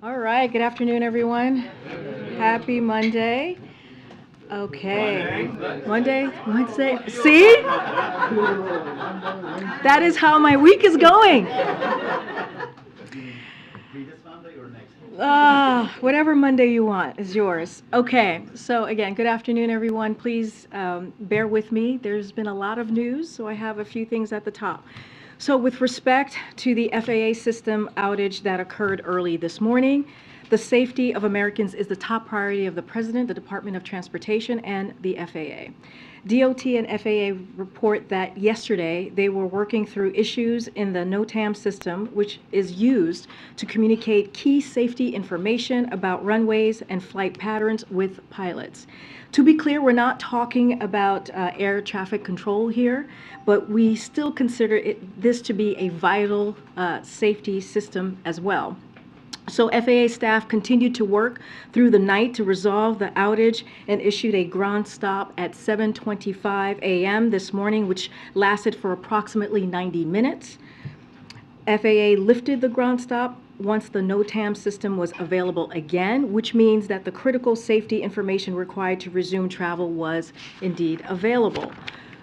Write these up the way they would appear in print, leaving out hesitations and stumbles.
All right, good afternoon, everyone. Happy Monday. Okay. Monday, Wednesday. See? That is how my week is going. Whatever Monday you want is yours. Okay, so again, good afternoon, everyone. Please bear with me. There's been a lot of news, so I have a few things at the top. So with respect to the FAA system outage that occurred early this morning, the safety of Americans is the top priority of the President, the Department of Transportation, and the FAA. DOT and FAA report that yesterday they were working through issues in the NOTAM system, which is used to communicate key safety information about runways and flight patterns with pilots. To be clear, we're not talking about air traffic control here, but we still consider this to be a vital safety system as well. So FAA staff continued to work through the night to resolve the outage and issued a ground stop at 7:25 a.m. this morning, which lasted for approximately 90 minutes. FAA lifted the ground stop once the NOTAM system was available again, which means that the critical safety information required to resume travel was indeed available.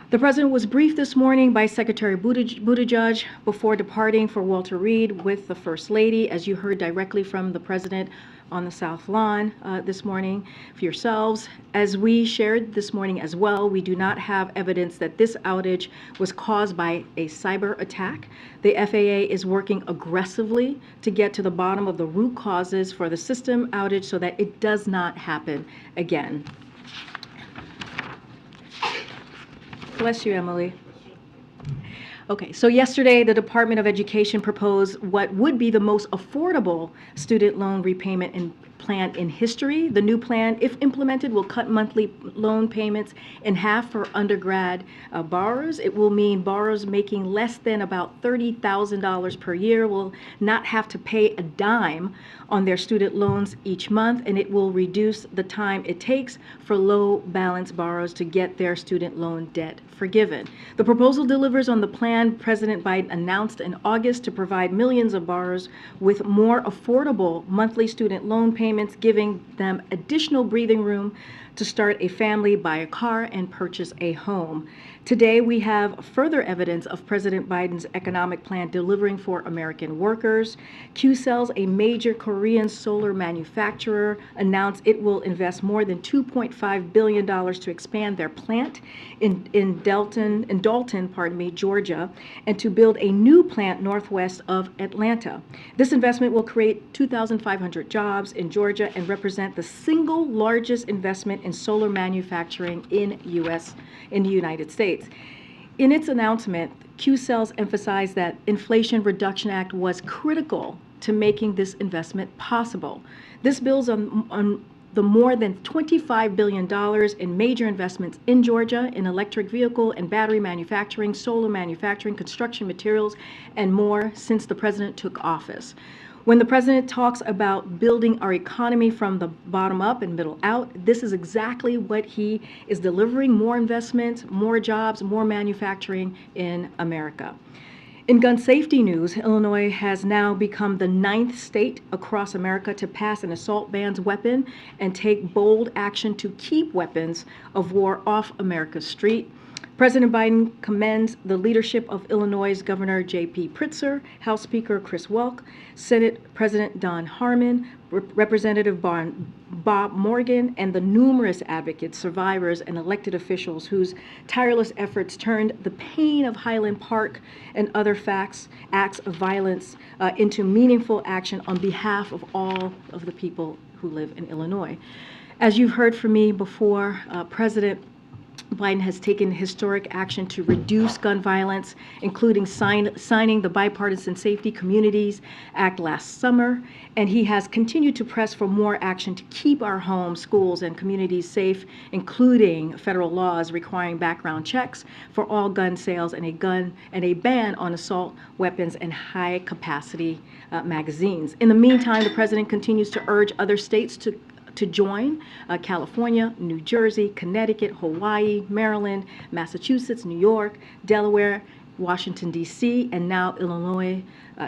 The President was briefed this morning by Secretary Buttigieg before departing for Walter Reed with the First Lady, as you heard directly from the President on the South Lawn this morning for yourselves. As we shared this morning as well, we do not have evidence that this outage was caused by a cyber attack. The FAA is working aggressively to get to the bottom of the root causes for the system outage so that it does not happen again. Bless you, Emily. Okay, so yesterday the Department of Education proposed what would be the most affordable student loan repayment plan in history. The new plan, if implemented, will cut monthly loan payments in half for undergrad borrowers. It will mean borrowers making less than about $30,000 per year will not have to pay a dime on their student loans each month, and it will reduce the time it takes for low balance borrowers to get their student loan debt forgiven. The proposal delivers on the plan President Biden announced in August to provide millions of borrowers with more affordable monthly student loan payments, giving them additional breathing room to start a family, buy a car, and purchase a home. Today, we have further evidence of President Biden's economic plan delivering for American workers. Qcells, a major Korean solar manufacturer, announced it will invest more than $2.5 billion to expand their plant in Dalton, Georgia, and to build a new plant northwest of Atlanta. This investment will create 2,500 jobs in Georgia and represent the single largest investment in solar manufacturing in the United States. In its announcement, Qcells emphasized that Inflation Reduction Act was critical to making this investment possible. This builds on the more than $25 billion in major investments in Georgia in electric vehicle and battery manufacturing, solar manufacturing, construction materials, and more since the president took office. When the president talks about building our economy from the bottom up and middle out, this is exactly what he is delivering: more investments, more jobs, more manufacturing in America. In gun safety news, Illinois has now become the 9th state across America to pass an assault bans weapon and take bold action to keep weapons of war off America's street. President Biden commends the leadership of Illinois' Governor J.P. Pritzker, House Speaker Chris Welk, Senate President Don Harmon, Representative Bob Morgan, and the numerous advocates, survivors, and elected officials whose tireless efforts turned the pain of Highland Park and other acts of violence into meaningful action on behalf of all of the people who live in Illinois. As you've heard from me before, President Biden has taken historic action to reduce gun violence, including signing the Bipartisan Safety Communities Act last summer, and he has continued to press for more action to keep our homes, schools, and communities safe, including federal laws requiring background checks for all gun sales and a ban on assault weapons and high-capacity magazines. In the meantime, the president continues to urge other states to join California, New Jersey, Connecticut, Hawaii, Maryland, Massachusetts, New York, Delaware, Washington, D.C., and now Illinois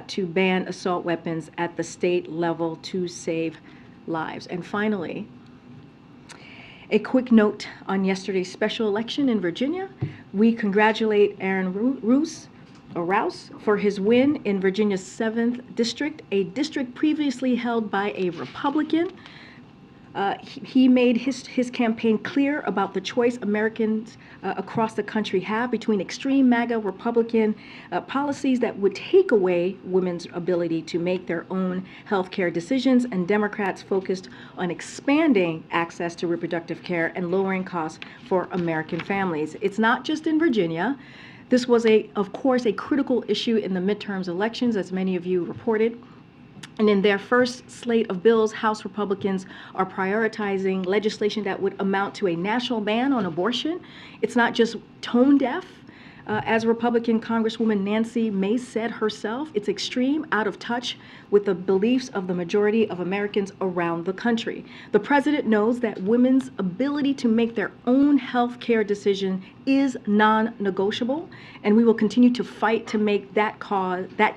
to ban assault weapons at the state level to save lives. And finally, a quick note on yesterday's special election in Virginia. We congratulate Aaron Rouse for his win in Virginia's 7th district, a district previously held by a Republican. He made his campaign clear about the choice Americans across the country have between extreme MAGA Republican policies that would take away women's ability to make their own health care decisions, and Democrats focused on expanding access to reproductive care and lowering costs for American families. It's not just in Virginia. This was, of course, a critical issue in the midterms elections, as many of you reported. And in their first slate of bills, House Republicans are prioritizing legislation that would amount to a national ban on abortion. It's not just tone deaf. As Republican Congresswoman Nancy Mace said herself, it's extreme, out of touch with the beliefs of the majority of Americans around the country. The president knows that women's ability to make their own health care decision is non-negotiable, and we will continue to fight to make that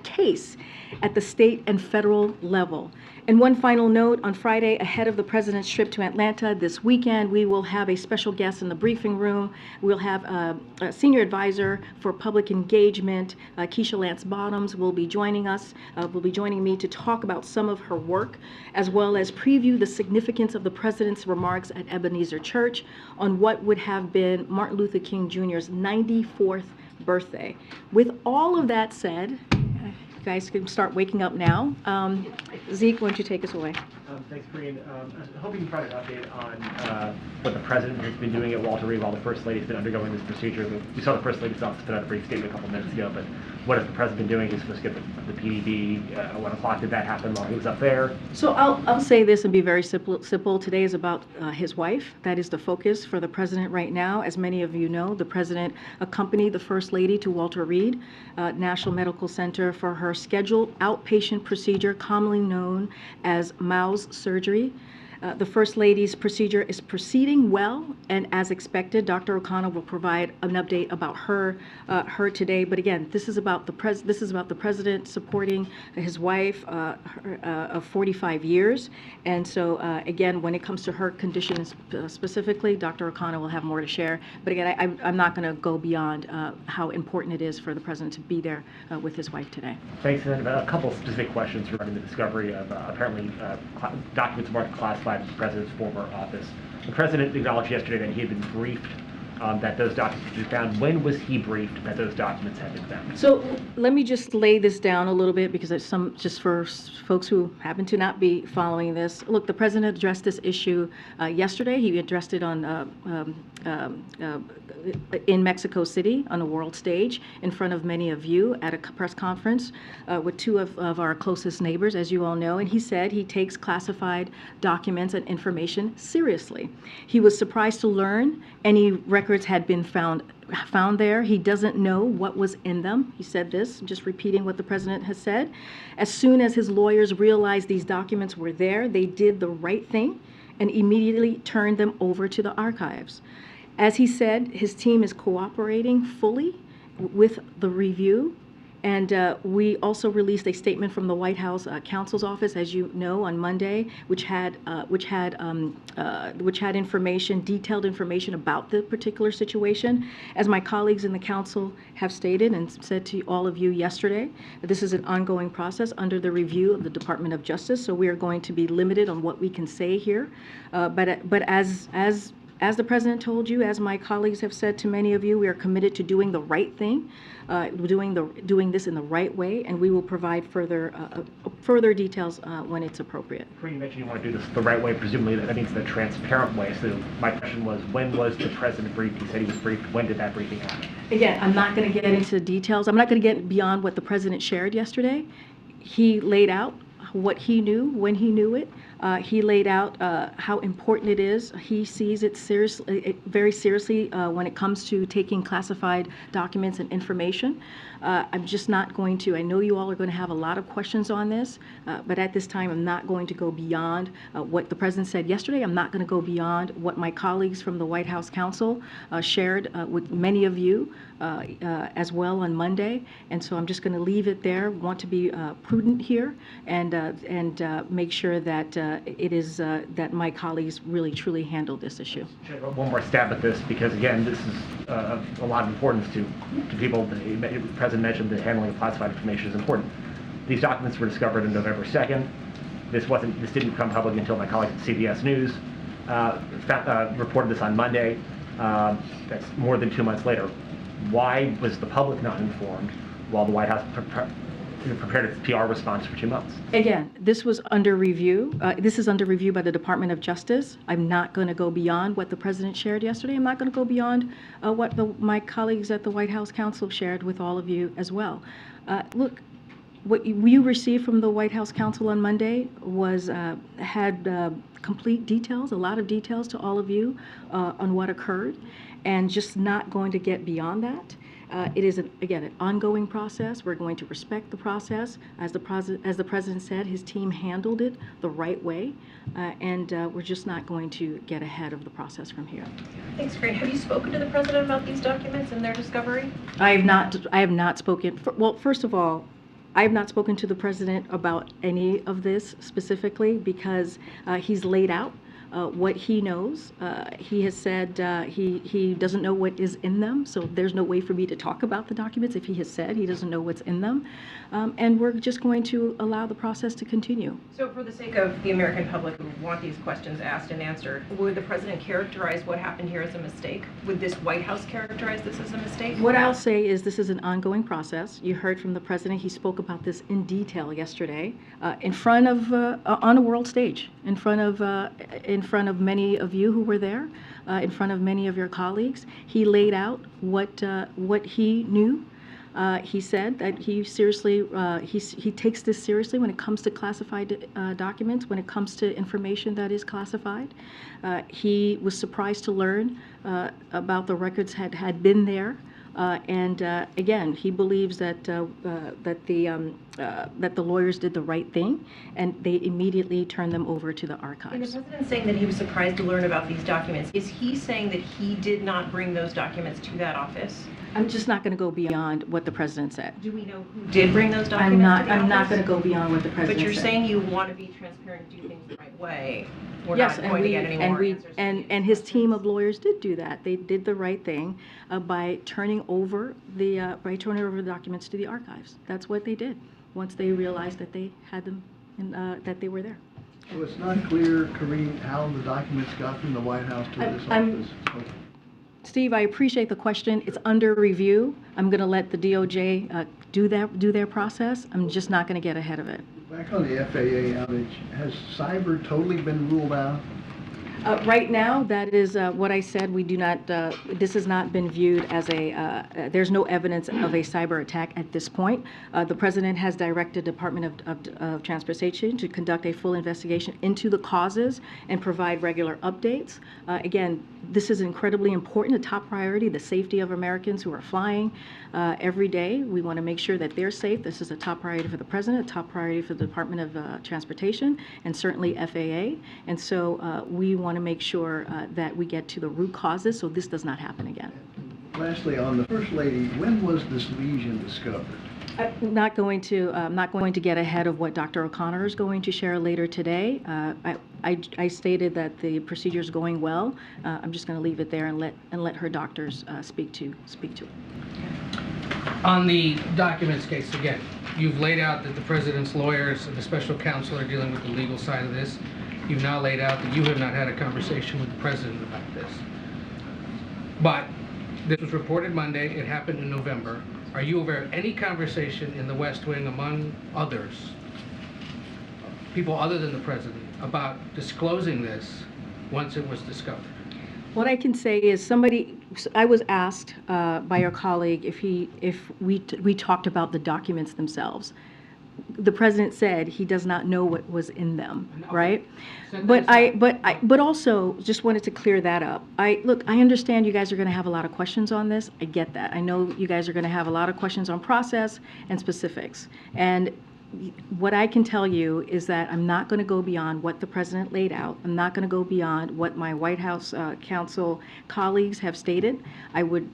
case at the state and federal level. And one final note, on Friday, ahead of the president's trip to Atlanta this weekend, we will have a special guest in the briefing room. We'll have a senior advisor for public engagement, Keisha Lance Bottoms, will be joining us, will be joining me to talk about some of her work, as well as preview the significance of the president's remarks at Ebenezer Church on what would have been Martin Luther King Jr.'s 94th birthday. With all of that said, you guys can start waking up now. Zeke, why don't you take us away? Thanks, Karine. I was hoping you can provide an update on what the president has been doing at Walter Reed while the First Lady's been undergoing this procedure. We saw the First Lady's office put out a brief statement a couple minutes ago, but what has the president been doing? He's supposed to get the PED at 1 o'clock. Did that happen while he was up there? So I'll say this and be very simple. Today is about his wife. That is the focus for the president right now. As many of you know, the president accompanied the First Lady to Walter Reed National Medical Center for her scheduled outpatient procedure, commonly known as Mau's surgery. The First Lady's procedure is proceeding well, and as expected, Dr. O'Connell will provide an update about her today. But again, this is about the president supporting his wife of 45 years. And so again, when it comes to her condition specifically, Dr. O'Connell will have more to share. But again, I'm not going to go beyond how important it is for the president to be there with his wife today. Thanks. And a couple specific questions regarding the discovery of apparently documents marked classified in the president's former office. The president acknowledged yesterday that he had been briefed that those documents had been found. When was he briefed that those documents had been found? So let me just lay this down a little bit, because there's just for folks who happen to not be following this. Look, the president addressed this issue yesterday. He addressed it on in Mexico City on a world stage in front of many of you at a press conference with two of our closest neighbors, as you all know. And he said he takes classified documents and information seriously. He was surprised to learn any records had been found there. He doesn't know what was in them. He said this, just repeating what the president has said. As soon as his lawyers realized these documents were there, they did the right thing and immediately turned them over to the archives. As he said, his team is cooperating fully with the review. And we also released a statement from the White House counsel's office, as you know, on Monday, which had information, detailed information about the particular situation. As my colleagues in the council have stated and said to all of you yesterday, this is an ongoing process under the review of the Department of Justice. So we are going to be limited on what we can say here. But as the president told you, as my colleagues have said to many of you, we are committed to doing the right thing, doing this in the right way, and we will provide further details when it's appropriate. Karine, you mentioned you want to do this the right way. Presumably that means the transparent way. So my question was, when was the president briefed? He said he was briefed. When did that briefing happen? Again, I'm not going to get into details. I'm not going to get beyond what the president shared yesterday. He laid out what he knew, when he knew it. He laid out how important it is. He sees it seriously, very seriously when it comes to taking classified documents and information. I'm just not going to, I know you all are going to have a lot of questions on this, but at this time I'm not going to go beyond what the President said yesterday. I'm not going to go beyond what my colleagues from the White House Counsel shared with many of you as well on Monday. And so I'm just going to leave it there. Want to be prudent here and make sure that it is that my colleagues really truly handle this issue. One more stab at this, because again, this is a lot of importance to people. The President mentioned the handling of classified information is important. These documents were discovered on November 2nd. This didn't become public until my colleague at CBS News reported this on Monday. That's more than 2 months later. Why was the public not informed while the White House prepared its PR response for 2 months? Again, this was under review. This is under review by the Department of Justice. I'm not going to go beyond what the President shared yesterday. I'm not going to go beyond what my colleagues at the White House Counsel shared with all of you as well. Look, what you received from the White House Counsel on Monday had complete details, a lot of details to all of you on what occurred, and just not going to get beyond that. It is, again, an ongoing process. We're going to respect the process. As the President said, his team handled it the right way, and we're just not going to get ahead of the process from here. Thanks, Karine. Have you spoken to the President about these documents and their discovery? I have not spoken. Well, first of all, I have not spoken to the President about any of this specifically because he's laid out what he knows. He has said he doesn't know what is in them, so there's no way for me to talk about the documents if he has said he doesn't know what's in them. And we're just going to allow the process to continue. So for the sake of the American public who want these questions asked and answered, would the President characterize what happened here as a mistake? Would this White House characterize this as a mistake? What I'll say is this is an ongoing process. You heard from the President. He spoke about this in detail yesterday in front of, on a world stage, in front of many of you who were there, in front of many of your colleagues. He laid out what he knew. He said that he seriously, he takes this seriously when it comes to classified documents, when it comes to information that is classified. He was surprised to learn about the records had been there. And again, he believes that that the lawyers did the right thing, and they immediately turned them over to the archives. And the President saying that he was surprised to learn about these documents. Is he saying that he did not bring those documents to that office? I'm just not going to go beyond what the President said. Do we know who did bring those documents to the office? I'm not going to go beyond what the President said. But you're saying you want to be transparent and do things the right way. We're yes, not going to get any more answers. And his team of lawyers did do that. They did the right thing by turning over the documents to the archives. That's what they did once they realized that they had them and that they were there. So it's not clear, Karine, how the documents got from the White House to this office? Okay. Steve, I appreciate the question. It's under review. I'm going to let the DOJ do their process. I'm just not going to get ahead of it. Back on the FAA outage, has cyber totally been ruled out? Right now, that is what I said. We do not, this has not been viewed as there's no evidence of a cyber attack at this point. The President has directed Department of Transportation to conduct a full investigation into the causes and provide regular updates. Again, this is incredibly important, a top priority, the safety of Americans who are flying every day. We want to make sure that they're safe. This is a top priority for the President, a top priority for the Department of Transportation, and certainly FAA. And so we want to make sure that we get to the root causes so this does not happen again. Lastly, on the First Lady, when was this lesion discovered? I'm not going to get ahead of what Dr. O'Connor is going to share later today. I stated that the procedure is going well. I'm just going to leave it there and let her doctors speak to it. On the documents case, again, you've laid out that the President's lawyers and the special counsel are dealing with the legal side of this. You've now laid out that you have not had a conversation with the President about this. But this was reported Monday. It happened in November. Are you aware of any conversation in the West Wing among others, people other than the President, about disclosing this once it was discovered? What I can say is I was asked by your colleague if we talked about the documents themselves. the president said he does not know what was in them, Okay. right? Set But that but also just wanted to clear that up. Look, I understand you guys are going to have a lot of questions on this. I get that. I know you guys are going to have a lot of questions on process and specifics. And what I can tell you is that I'm not going to go beyond what the president laid out. I'm not going to go beyond what my White House counsel colleagues have stated. I would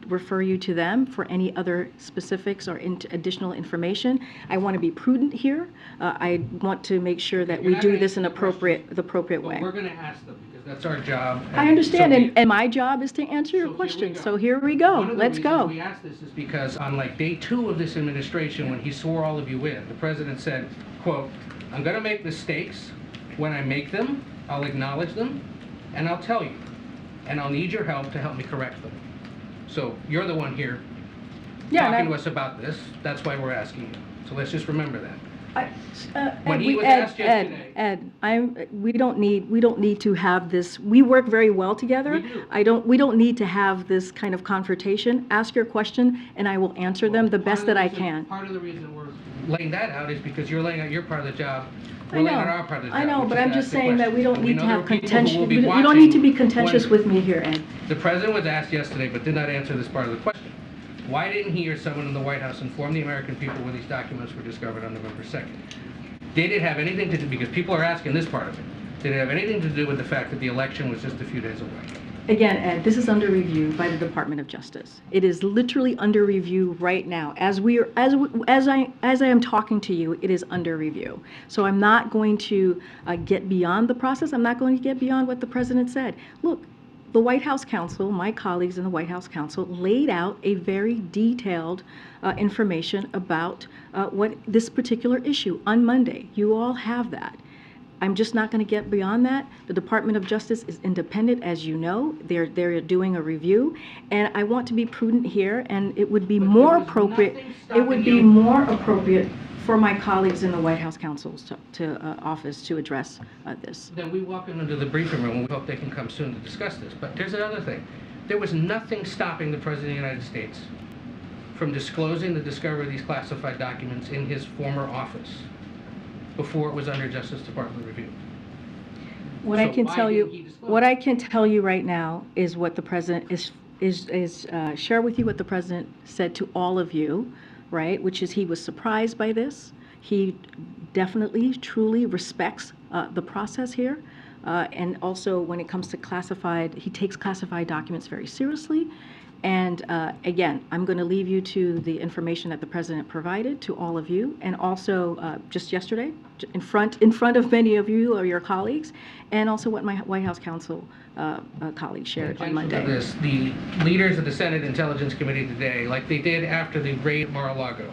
refer you to them for any other specifics or additional information. I want to be prudent here. I want to make sure that You're we not do gonna this in answer the the appropriate But way. we're gonna ask them, because that's our job. I understand, so and my job is to answer your questions. So here we go. One of the Let's reasons go. we asked this is because on like day 2 of this administration, when he swore all of you in, the president said, quote, "I'm gonna make mistakes. When I make them, I'll acknowledge them, and I'll tell you. And I'll need your help to help me correct them." So you're the one here Yeah, talking and to us about this. That's why we're asking you. So let's just remember that. Ed, When he was Ed, asked yesterday- Ed, we don't need to have this. We work very well together. We do. We don't need to have this kind of confrontation. Ask your question, and I will answer them the best that I can. Part of the reason we're laying that out is because you're laying out your part of the job. I We're laying know, out our part of the job. I know, which but is I'm to just ask the saying that we don't question. need to know there have are people who will contention. be You don't watching need to be contentious when with me here, Ed. The president was asked yesterday, but did not answer this part of the question. Why didn't he or someone in the White House inform the American people when these documents were discovered on November 2nd? Did it have anything to do, because people are asking this part of it, did it have anything to do with the fact that the election was just a few days away? Again, Ed, this is under review by the Department of Justice. It is literally under review right now. As I am talking to you, it is under review. So I'm not going to get beyond the process. I'm not going to get beyond what the president said. Look, the White House counsel, my colleagues in the White House counsel, laid out a very detailed information about what this particular issue on Monday. You all have that. I'm just not going to get beyond that. The Department of Justice is independent, as you know. They're doing a review, and I want to be prudent here. And it would be But there more was appropriate. nothing It would stopping be you- more appropriate for my colleagues in the White House counsel's office to address this. Then we welcome them to the briefing room, and we hope they can come soon to discuss this. But there's another thing. There was nothing stopping the President of the United States from disclosing the discovery of these classified documents in his former office before it was under Justice Department review. What I So can why tell didn't he you, disclose what it? I can tell you right now is what the president share with you what the president said to all of you, right? Which is he was surprised by this. He definitely, truly respects the process here. And also when it comes to classified, he takes classified documents very seriously. And again, I'm going to leave you to the information that the president provided to all of you, and also just yesterday, in front of many of you or your colleagues, and also what my White House counsel colleagues shared on Monday. This, the leaders of the Senate Intelligence Committee today, like they did after the raid at Mar-a-Lago,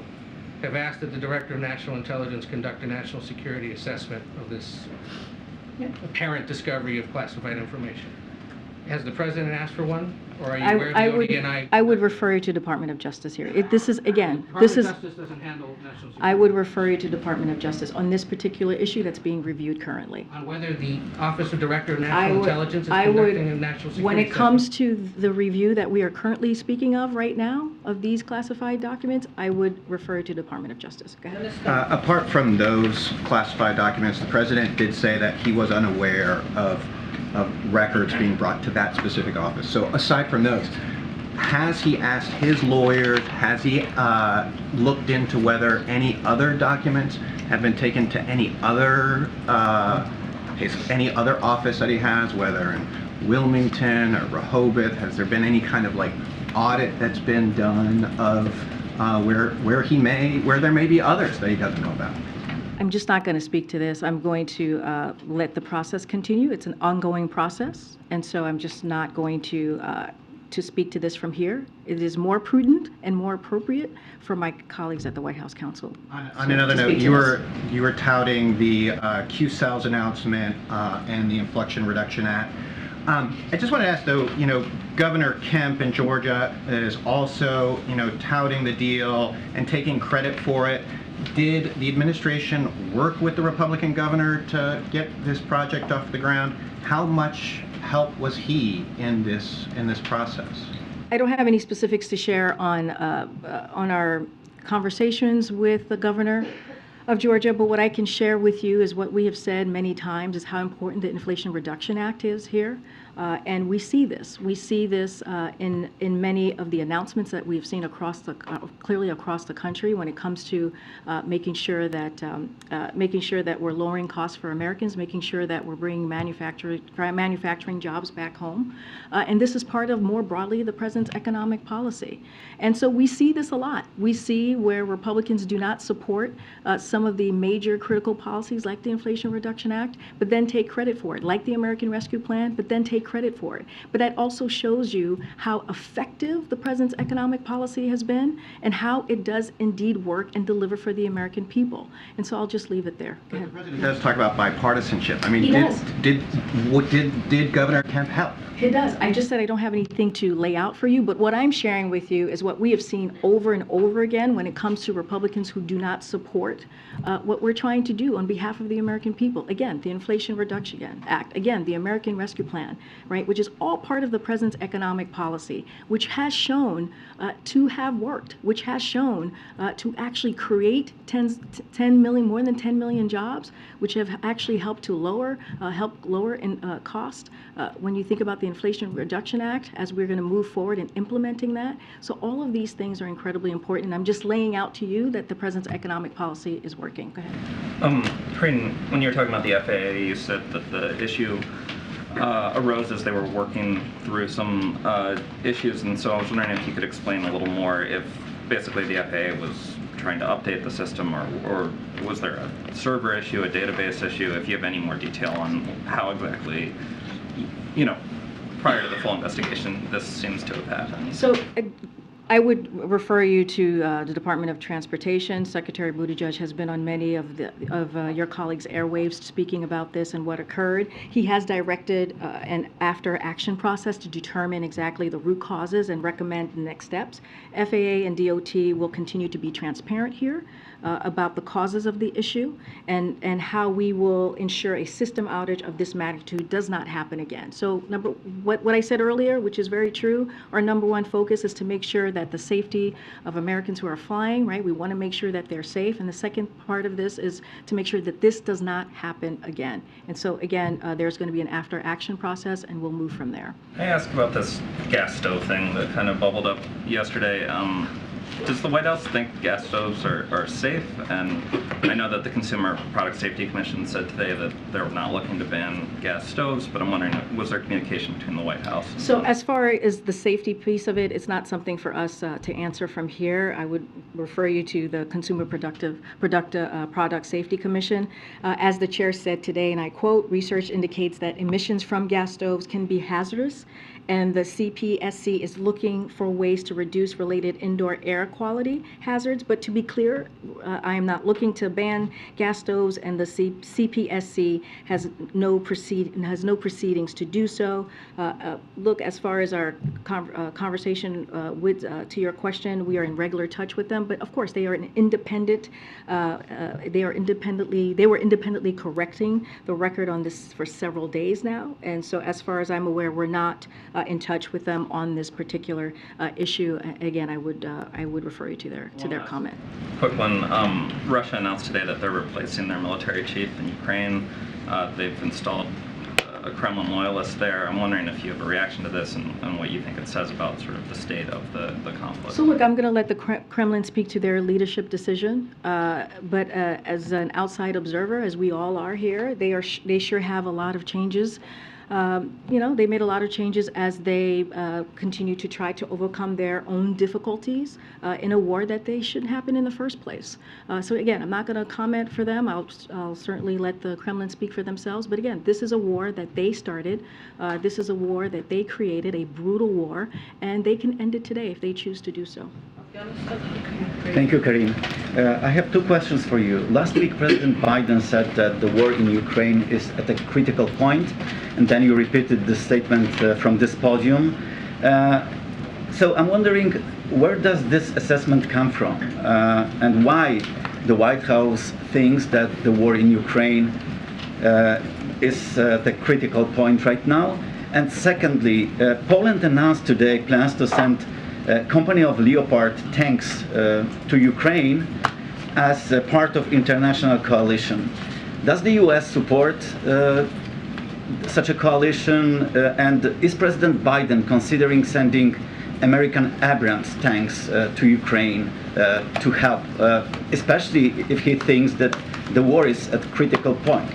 have asked that the Director of National Intelligence conduct a national security assessment of this apparent discovery of classified information. Has the president asked for one, or are you aware of the ODNI? I would refer you to Department of Justice here. This is, again, Department this is, of Justice doesn't handle national security. I would refer you to Department of Justice on this particular issue that's being reviewed currently. On whether the Office of Director of I National would- Intelligence is I would- conducting a national security When it comes assessment. to the review that we are currently speaking of right now, of these classified documents, I would refer you to Department of Justice. Go ahead. Apart from those classified documents, the president did say that he was unaware of records being brought to that specific office. So aside from those, has he asked his lawyers, has he looked into whether any other documents have been taken to any other office that he has, whether in Wilmington or Rehoboth? Has there been any kind of like audit that's been done of where there may be others that he doesn't know about? I'm just not going to speak to this. I'm going to let the process continue. It's an ongoing process, and so I'm just not going to speak to this from here. It is more prudent and more appropriate for my colleagues at the White House Counsel. On another to note, speak to you were touting the Q-Cells announcement and the Inflation Reduction Act. I just want to ask, though, Governor Kemp in Georgia is also, touting the deal and taking credit for it. Did the administration work with the Republican governor to get this project off the ground? How much help was he in this process? I don't have any specifics to share on our conversations with the governor. of Georgia, but what I can share with you is what we have said many times is how important the Inflation Reduction Act is here. And we see this. We see this in many of the announcements that we've seen across the clearly across the country when it comes to making sure that we're lowering costs for Americans, making sure that we're bringing manufacturing jobs back home, and this is part of more broadly the president's economic policy. And so we see this a lot. We see where Republicans do not support some of the major critical policies like the Inflation Reduction Act, but then take credit for it, like the American Rescue Plan, but then take credit for it. But that also shows you how effective the president's economic policy has been and how it does indeed work and deliver for the American people. And so I'll just leave it there. Go The ahead. president does talk about bipartisanship. I mean, He does. did Governor Kemp help? It does. I just said I don't have anything to lay out for you, but what I'm sharing with you is what we have seen over and over again when it comes to Republicans who do not support what we're trying to do on behalf of the American people. Again, the Inflation Reduction Act. Again, the American Rescue Plan, right, which is all part of the president's economic policy, which has shown to have worked, which has shown to actually create 10 million, more than 10 million jobs, which have actually helped to lower in cost. When you think about the Inflation Reduction Act, as we're going to move forward in implementing that. So all of these things are incredibly important. And I'm just laying out to you that the president's economic policy is working. Go ahead. Karine, when you were talking about the FAA, you said that the issue arose as they were working through some issues, and so I was wondering if you could explain a little more if basically the FAA was trying to update the system, or was there a server issue, a database issue, if you have any more detail on how exactly, prior to the full investigation, this seems to have happened. So I would refer you to the Department of Transportation. Secretary Buttigieg has been on many of your colleagues' airwaves speaking about this and what occurred. He has directed an after-action process to determine exactly the root causes and recommend the next steps. FAA and DOT will continue to be transparent here about the causes of the issue and how we will ensure a system outage of this magnitude does not happen again. So what I said earlier, which is very true, our number one focus is to make sure that the safety of Americans who are flying, right? We want to make sure that they're safe. And the second part of this is to make sure that this does not happen again. And so again, there's going to be an after action process and we'll move from there. I asked about this gas stove thing that kind of bubbled up yesterday. Does the White House think gas stoves are safe? And I know that the Consumer Product Safety Commission said today that they're not looking to ban gas stoves, but I'm wondering, was there communication between the White House? So as far as the safety piece of it, it's not something for us to answer from here. I would refer you to the Consumer Product Safety Commission. As the chair said today, and I quote, research indicates that emissions from gas stoves can be hazardous, and the CPSC is looking for ways to reduce related indoor air quality hazards. But to be clear, I am not looking to ban gas stoves, and the CPSC has no proceedings to do so. Look, as far as our conversation to your question, we are in regular touch with them. But of course, they are an independent. They were independently correcting the record on this for several days now. And so, as far as I'm aware, we're not in touch with them on this particular issue. Again, I would refer you to their comment. Quick one. Russia announced today that they're replacing their military chief in Ukraine. They've installed a Kremlin loyalist there. I'm wondering if you have a reaction to this and what you think it says about sort of the state of the conflict. So look, I'm going to let the Kremlin speak to their leadership decision. But as an outside observer, as we all are here, they sure have a lot of changes. They made a lot of changes as they continue to try to overcome their own difficulties in a war that they shouldn't happen in the first place. So again, I'm not going to comment for them. I'll certainly let the Kremlin speak for themselves. But again, this is a war that they started. This is a war that they created, a brutal war, and they can end it today if they choose to do so. Thank you, Karine. I have two questions for you. Last week, President Biden said that the war in Ukraine is at a critical point, and then you repeated the statement from this podium. So I'm wondering, where does this assessment come from, and why the White House thinks that the war in Ukraine is the critical point right now? And secondly, Poland announced today plans to send a company of Leopard tanks to Ukraine. as a part of international coalition. Does the U.S. support such a coalition, and is President Biden considering sending American Abrams tanks to Ukraine to help, especially if he thinks that the war is at a critical point?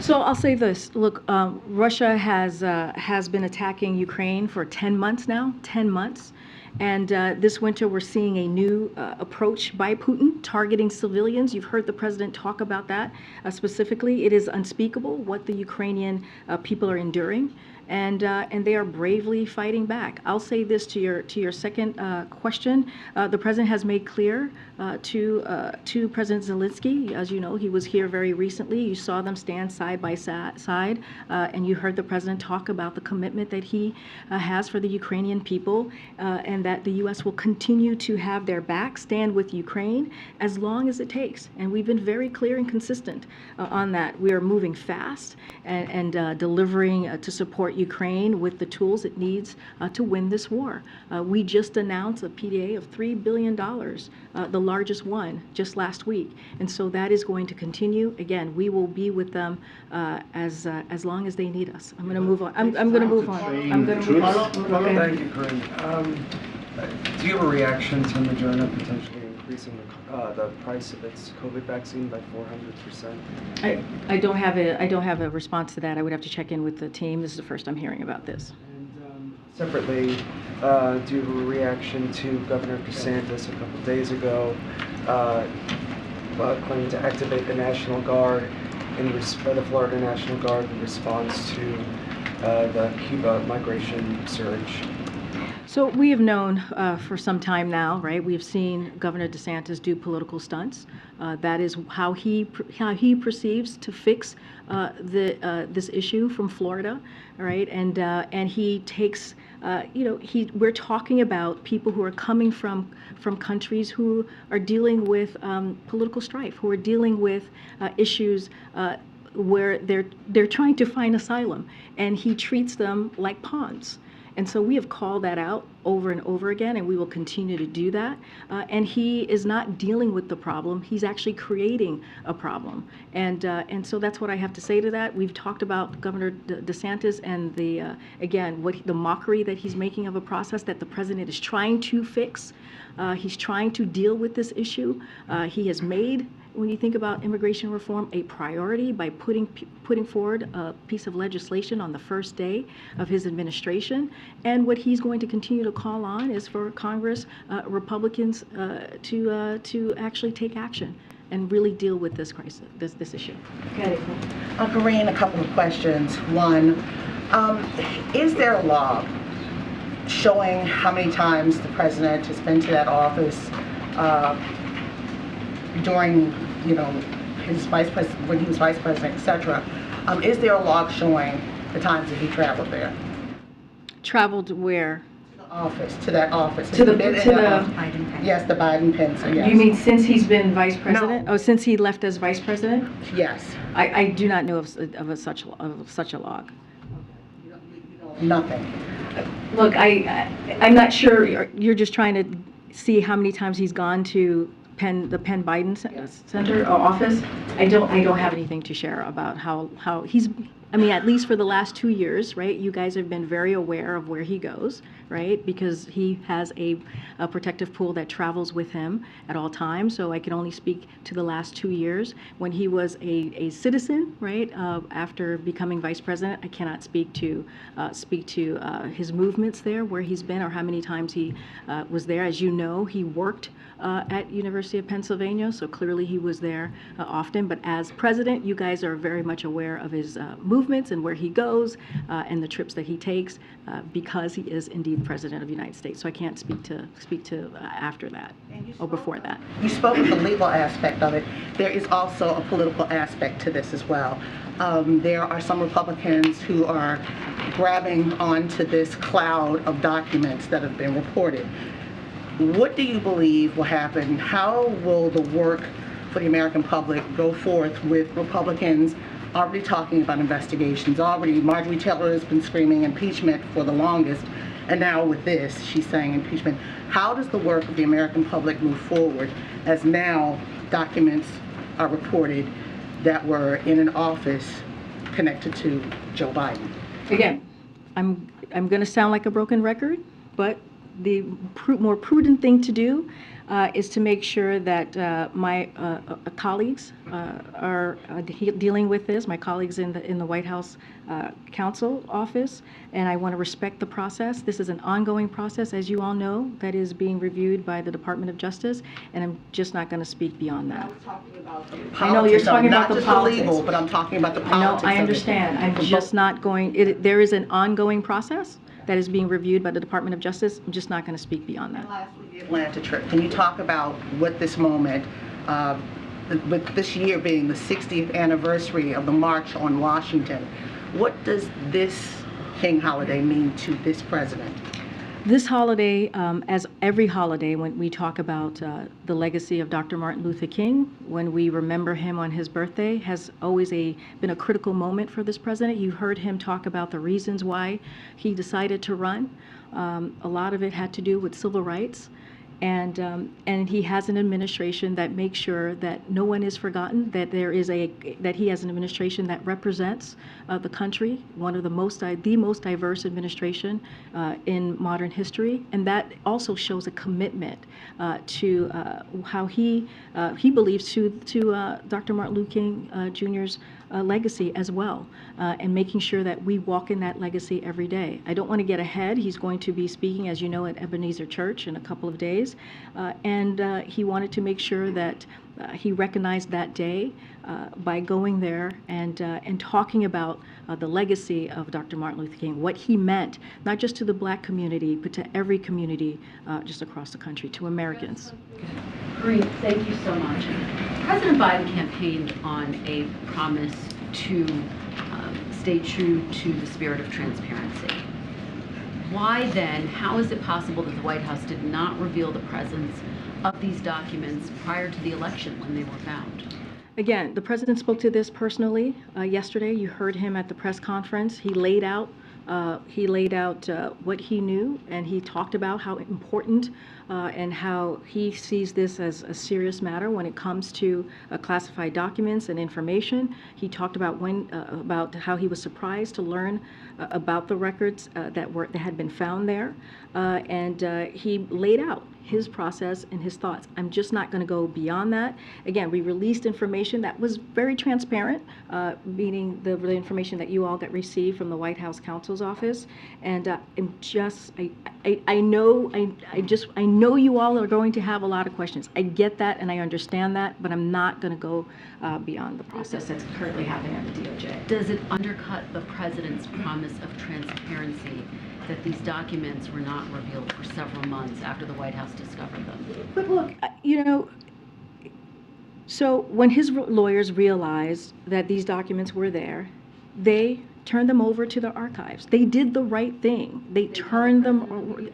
So I'll say this. Look, Russia has been attacking Ukraine for 10 months now, 10 months. And this winter, we're seeing a new approach by Putin targeting civilians. You've heard the president talk about that specifically. It is unspeakable what the Ukrainian people are enduring, and they are bravely fighting back. I'll say this to your second question. The president has made clear to President Zelensky, as you know, he was here very recently. You saw them stand side by side, and you heard the president talk about the commitment that he has for the Ukrainian people, and that the U.S. will continue to have their back, stand with Ukraine as long as it takes. And we've been very clear and consistent on that. We are moving fast and delivering to support Ukraine with the tools it needs to win this war. We just announced a PDA of $3 billion, the largest one, just last week. And so that is going to continue. Again, we will be with them as long as they need us. I'm going to move on. I'm going to move on. I'm going to move on. Okay. Thank you, Karine. Do you have a reaction to Moderna potentially increasing the price of its COVID vaccine by 400%? I don't have a response to that. I would have to check in with the team. This is the first I'm hearing about this. And separately, do you have a reaction to Governor DeSantis a couple days ago claiming to activate the National Guard, the Florida National Guard, in response to the Cuba migration surge? So we have known for some time now, right? We have seen Governor DeSantis do political stunts. That is how he perceives to fix this issue from Florida, right? And he takes, we're talking about people who are coming from countries who are dealing with political strife, who are dealing with issues where they're trying to find asylum, and he treats them like pawns. And so we have called that out over and over again, and we will continue to do that. And he is not dealing with the problem; he's actually creating a problem. And so that's what I have to say to that. We've talked about Governor DeSantis and the mockery that he's making of a process that the president is trying to fix. He's trying to deal with this issue. He has made, when you think about immigration reform, a priority by putting forward a piece of legislation on the first day of his administration. And what he's going to continue to call on is for Congress, Republicans, to actually take action and really deal with this crisis, this issue. Okay. Karine, a couple of questions. One, is there a log showing how many times the president has been to that office during, his vice president, when he was vice president, etc.? Is there a log showing the times that he traveled there? Traveled where? To that office. Yes, the Biden-Pence. Yes. You mean since he's been vice president? No. Oh, since he left as vice president? Yes. I do not know of such a log. Nothing. Look, I'm not sure. You're just trying to see how many times he's gone to the Penn Biden Center office. I don't have anything to share about how he's. I mean, at least for the last 2 years, right? You guys have been very aware of where he goes, right? Because he has a protective pool that travels with him at all times. So I can only speak to the last 2 years. When he was a citizen, right? After becoming vice president, I cannot speak to his movements there, where he's been, or how many times he was there. As you know, he worked at University of Pennsylvania, so clearly he was there often. But as president, you guys are very much aware of his movements and where he goes and the trips that he takes because he is indeed president of the United States. So I can't speak to after that or before that. You spoke of the legal aspect of it. There is also a political aspect to this as well. There are some Republicans who are grabbing onto this cloud of documents that have been reported. What do you believe will happen? How will the work for the American public go forth with Republicans already talking about investigations? Already, Marjorie Taylor has been screaming impeachment for the longest, and now with this, she's saying impeachment. How does the work of the American public move forward as now documents are reported that were in an office connected to Joe Biden. Again, I'm going to sound like a broken record, but the more prudent thing to do is to make sure that my colleagues are dealing with this, my colleagues in the White House Counsel Office, and I want to respect the process. This is an ongoing process, as you all know, that is being reviewed by the Department of Justice, and I'm just not going to speak beyond that. I was talking about the politics. I know you're talking about the Not politics. just the legal, but I'm talking about the No, politics. I of it. understand. I'm just not going, there is an ongoing process that is being reviewed by the Department of Justice. I'm just not going to speak beyond that. And lastly, the Atlanta trip. Can you talk about what this moment, with this year being the 60th anniversary of the March on Washington, what does this King holiday mean to this president? This holiday, as every holiday, when we talk about the legacy of Dr. Martin Luther King, when we remember him on his birthday, has always been a critical moment for this president. You heard him talk about the reasons why he decided to run. A lot of it had to do with civil rights. And he has an administration that makes sure that no one is forgotten, that that he has an administration that represents the country, one of the most diverse administration in modern history, and that also shows a commitment to how he believes to Dr. Martin Luther King Jr.'s legacy as well, and making sure that we walk in that legacy every day. I don't want to get ahead. He's going to be speaking, as you know, at Ebenezer Church in a couple of days, and he wanted to make sure that he recognized that day by going there and talking about the legacy of Dr. Martin Luther King, what he meant, not just to the Black community, but to every community just across the country, to Americans. Karine, thank you so much. President Biden campaigned on a promise to stay true to the spirit of transparency. Why then, how is it possible that the White House did not reveal the presence of these documents prior to the election when they were found? Again, the president spoke to this personally yesterday. You heard him at the press conference. He laid out what he knew, and he talked about how important and how he sees this as a serious matter when it comes to classified documents and information. He talked about about how he was surprised to learn about the records that had been found there, and he laid out his process and his thoughts. I'm just not going to go beyond that. Again, we released information that was very transparent, meaning the information that you all got received from the White House Counsel's Office. And I know you all are going to have a lot of questions. I get that and I understand that, but I'm not going to go beyond the process that's currently happening at the DOJ. Does it undercut the president's promise of transparency that these documents were not revealed for several months after the White House discovered them? But look, so when his lawyers realized that these documents were there, they turned them over to the archives. They did the right thing. They turned them over.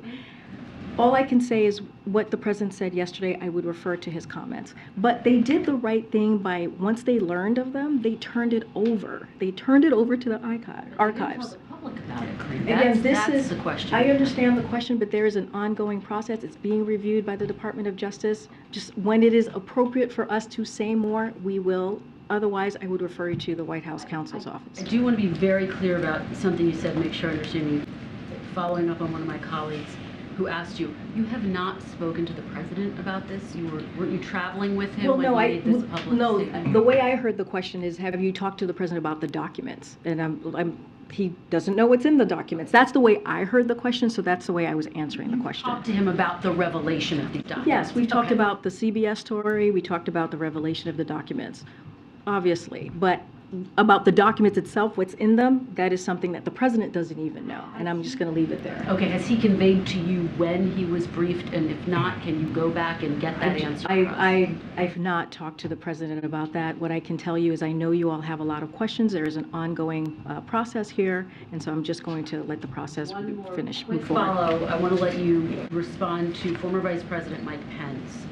All I can say is what the president said yesterday. I would refer to his comments. But they did the right thing by, once they learned of them, they turned it over. They turned it over to the archives. About it, Karine. Again, that's the question. I understand the question, but there is an ongoing process. It's being reviewed by the Department of Justice. Just when it is appropriate for us to say more, we will. Otherwise, I would refer you to the White House Counsel's Office. I do want to be very clear about something you said, make sure I understand you. Following up on one of my colleagues who asked you, you have not spoken to the president about this? Weren't you traveling with him when he made this public statement? The way I heard the question is, have you talked to the president about the documents? And he doesn't know what's in the documents. That's the way I heard the question, so that's the way I was answering the question. Talk to him about the revelation of these documents. Yes, we talked about the CBS story. We talked about the revelation of the documents, obviously. But about the documents itself, what's in them, that is something that the president doesn't even know. And I'm just going to leave it there. Okay, has he conveyed to you when he was briefed? And if not, can you go back and get that answer? I've not talked to the president about that. What I can tell you is I know you all have a lot of questions. There is an ongoing process here. And so I'm just going to let the process finish. Quick follow. I want to let you respond to former Vice President Mike Pence,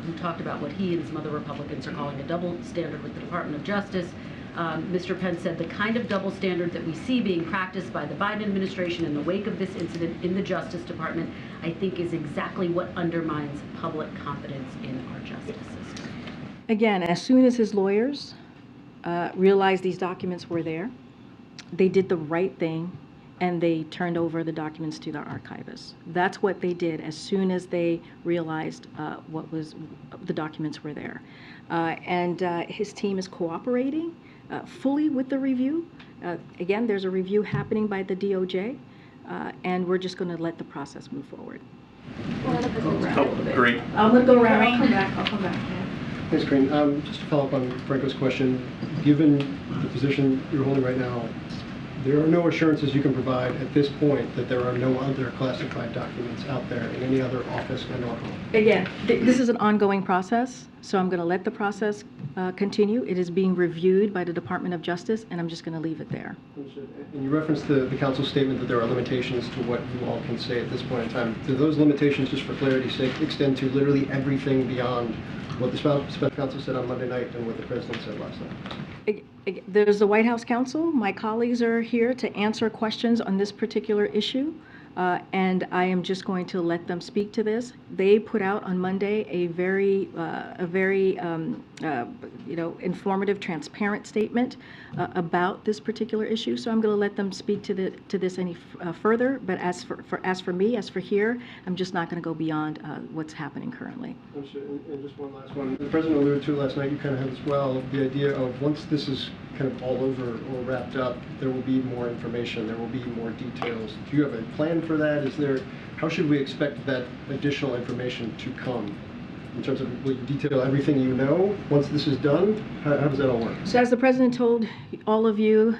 who talked about what he and some other Republicans are calling a double standard with the Department of Justice. Mr. Pence said the kind of double standard that we see being practiced by the Biden administration in the wake of this incident in the Justice Department, I think is exactly what undermines public confidence in our justice system. Again, as soon as his lawyers realized these documents were there, they did the right thing and they turned over the documents to the archivist. That's what they did as soon as they realized the documents were there. And his team is cooperating fully with the review. Again, there's a review happening by the DOJ, and we're just going to let the process move forward. Great. I'm going to go around. I'll come back. Thanks, Karine. Just to follow up on Franco's question, given the position you're holding right now, there are no assurances you can provide at this point that there are no other classified documents out there in any other office and or home. Again, this is an ongoing process, so I'm going to let the process continue. It is being reviewed by the Department of Justice, and I'm just going to leave it there. And you referenced the council's statement that there are limitations to what you all can say at this point in time. Do those limitations, just for clarity's sake, extend to literally everything beyond what the special counsel said on Monday night and what the president said last night? There's the White House counsel. My colleagues are here to answer questions on this particular issue, and I am just going to let them speak to this. They put out on Monday a very informative, transparent statement about this particular issue. So I'm going to let them speak to this any further. But as for me, as for here, I'm just not going to go beyond what's happening currently. And just one last one. The president alluded to last night, you kind of have as well, the idea of once this is kind of all over or wrapped up, there will be more information, there will be more details. Do you have a plan for that? How should we expect that additional information to come? In terms of, will you detail everything you know once this is done? How does that all work? So as the president told all of you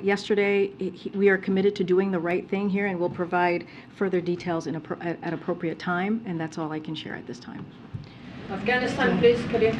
yesterday, we are committed to doing the right thing here, and we'll provide further details at appropriate time, and that's all I can share at this time. Afghanistan, please, Karine.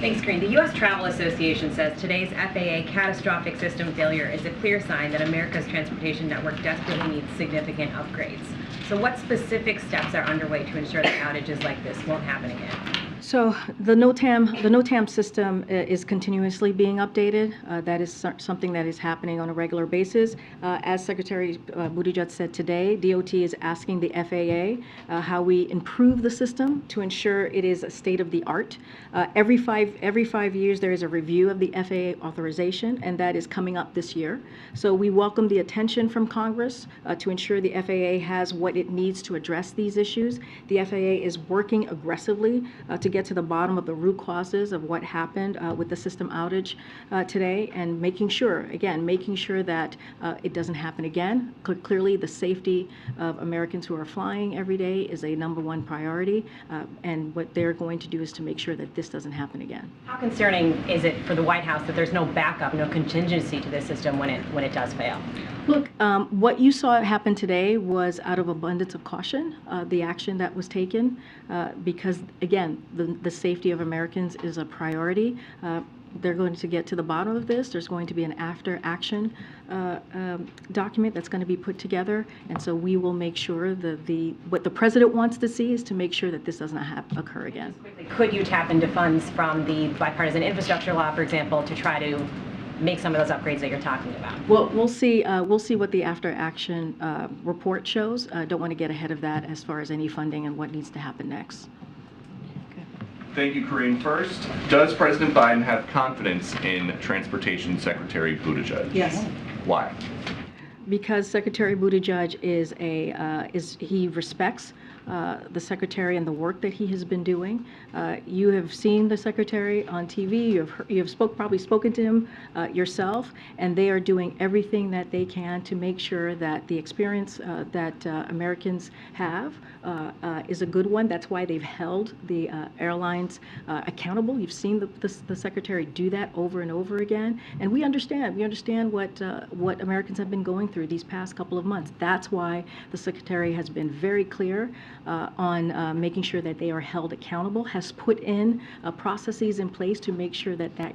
Thanks, Karine. The U.S. Travel Association says today's FAA catastrophic system failure is a clear sign that America's transportation network desperately needs significant upgrades. So what specific steps are underway to ensure that outages like this won't happen again? So the NOTAM system is continuously being updated. That is something that is happening on a regular basis. As Secretary Buttigieg said today, DOT is asking the FAA how we improve the system to ensure it is a state of the art. Every 5 years there is a review of the FAA authorization, and that is coming up this year. So we welcome the attention from Congress to ensure the FAA has what it needs to address these issues. The FAA is working aggressively to get to the bottom of the root causes of what happened with the system outage today, and making sure that it doesn't happen again. Clearly, the safety of Americans who are flying every day is a #1 priority, and what they're going to do is to make sure that this doesn't happen again. How concerning is it for the White House that there's no backup, no contingency to this system when it does fail? Look, what you saw happen today was out of abundance of caution, the action that was taken, because, again, the safety of Americans is a priority. They're going to get to the bottom of this. There's going to be an after-action document that's going to be put together, and so we will make sure that what the president wants to see is to make sure that this doesn't occur again. Could you tap into funds from the bipartisan infrastructure law, for example, to try to make some of those upgrades that you're talking about? Well, we'll see what the after-action report shows. I don't want to get ahead of that as far as any funding and what needs to happen next. Thank you, Karine. First, does President Biden have confidence in Transportation Secretary Buttigieg? Yes. Why? Because Secretary Buttigieg he respects the secretary and the work that he has been doing. You have seen the secretary on TV. You have probably spoken to him yourself, and they are doing everything that they can to make sure that the experience that Americans have is a good one. That's why they've held the airlines accountable. You've seen the secretary do that over and over again, and we understand. We understand what Americans have been going through these past couple of months. That's why the secretary has been very clear on making sure that they are held accountable, has put in processes in place to make sure that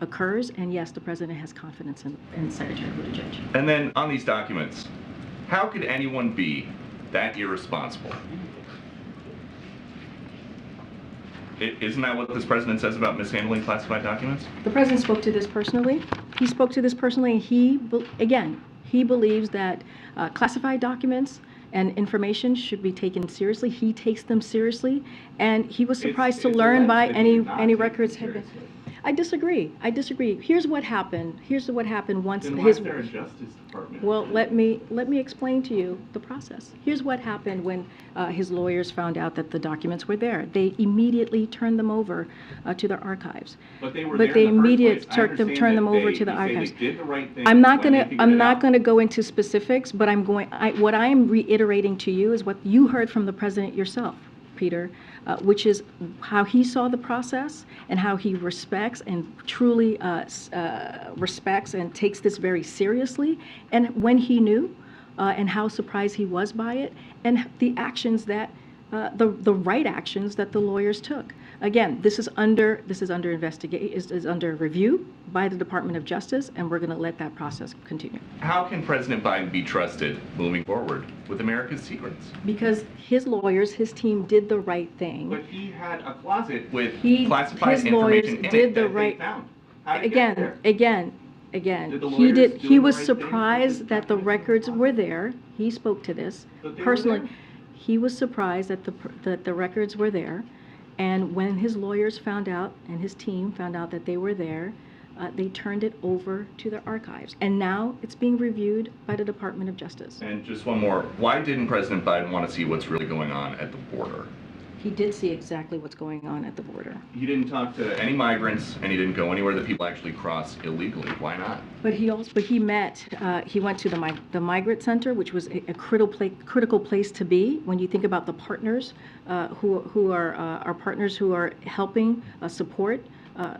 occurs. And yes, the president has confidence in Secretary Buttigieg. And then on these documents, how could anyone be that irresponsible? Isn't that what this president says about mishandling classified documents? The president spoke to this personally. He spoke to this personally, and he believes that classified documents and information should be taken seriously. He takes them seriously, and he was surprised to learn by any records had been. I disagree. Here's what happened. Once Then why his. is there a Justice Department? Well, let me explain to you the process. Here's what happened when his lawyers found out that the documents were there. They immediately turned them over to their archives. But they were But there they in the first immediately place. I understand turned them that over they- to the you say they archives. did the right thing I'm not when they gonna figured it out. go into specifics, but what I am reiterating to you is what you heard from the president yourself, Peter, which is how he saw the process and how he respects and truly respects and takes this very seriously, and when he knew, and how surprised he was by it, and the actions that the right actions that the lawyers took. Again, this is under review by the Department of Justice, and we're going to let that process continue. How can President Biden be trusted moving forward with America's secrets? Because his lawyers, his team did the right thing. But he had a closet with His classified lawyers information in did it the that right. they found. How did it get there? Again, Did the he lawyers did. do He the was right thing? surprised that the records were there. He spoke to this That they were personally. there? He was surprised that the records were there, and when his lawyers found out and his team found out that they were there, they turned it over to their archives, and now it's being reviewed by the Department of Justice. And just one more. Why didn't President Biden want to see what's really going on at the border? He did see exactly what's going on at the border. He didn't talk to any migrants, and he didn't go anywhere that people actually cross illegally. Why not? But he went to the migrant center, which was a critical place to be when you think about the partners who are our partners who are helping support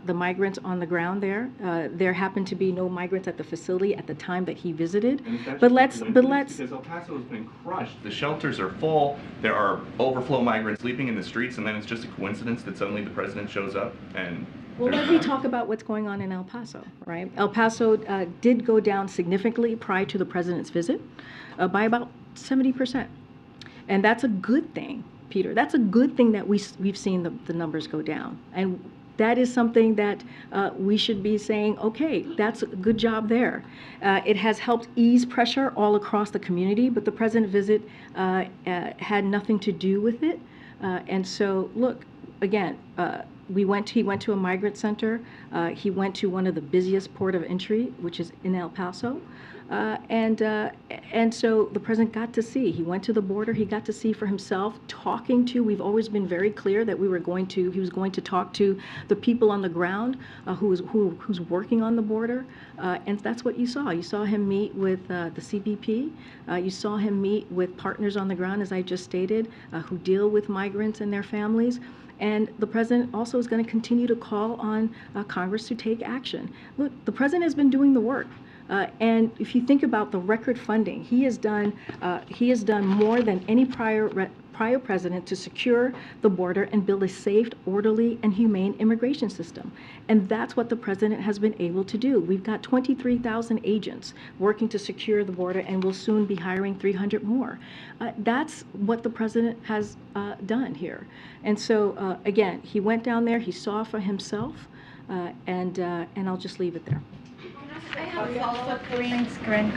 the migrants on the ground there. There happened to be no migrants at the facility at the time that he visited. And is that But just a let's coincidence? Because El Paso has been crushed. The shelters are full. There are overflow migrants sleeping in the streets, and then it's just a coincidence that suddenly the president shows up and. Well, let me talk about what's going on in El Paso, right? El Paso did go down significantly prior to the president's visit by about 70%. And that's a good thing, Peter. That's a good thing that we've seen the numbers go down. And that is something that we should be saying, okay, that's a good job there. It has helped ease pressure all across the community, but the president's visit had nothing to do with it. And so, look, again, he went to a migrant center. He went to one of the busiest port of entry, which is in El Paso. And so the president got to see. He went to the border. He got to see for himself, we've always been very clear that he was going to talk to the people on the ground who's working on the border. And that's what you saw. You saw him meet with the CBP. You saw him meet with partners on the ground, as I just stated, who deal with migrants and their families. And the president also is going to continue to call on Congress to take action. Look, the president has been doing the work. And if you think about the record funding, he has done more than any prior president to secure the border and build a safe, orderly, and humane immigration system. And that's what the president has been able to do. We've got 23,000 agents working to secure the border, and we'll soon be hiring 300 more. That's what the president has done here. And so, again, he went down there, he saw for himself, and I'll just leave it there. I have a follow-up, Karine. Karine.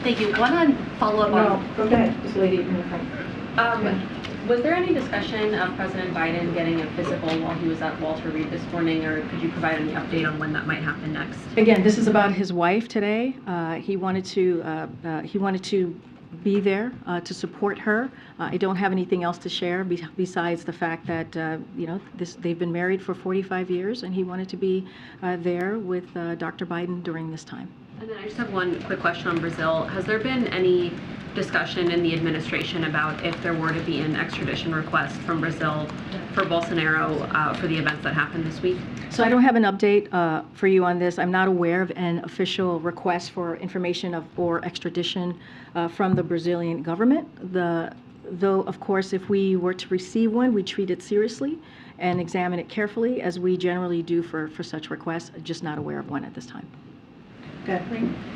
Thank you. One follow-up on. Go ahead, this lady in the front. Was there any discussion of President Biden getting a physical while he was at Walter Reed this morning, or could you provide any update on when that might happen next? Again, this is about his wife today. He wanted to be there to support her. I don't have anything else to share besides the fact that they've been married for 45 years, and he wanted to be there with Dr. Biden during this time. And then I just have one quick question on Brazil. Has there been any discussion in the administration about if there were to be an extradition request from Brazil for Bolsonaro for the events that happened this week? So I don't have an update for you on this. I'm not aware of an official request for information or extradition from the Brazilian government. Though, of course, if we were to receive one, we treat it seriously and examine it carefully, as we generally do for such requests. Just not aware of one at this time. Good.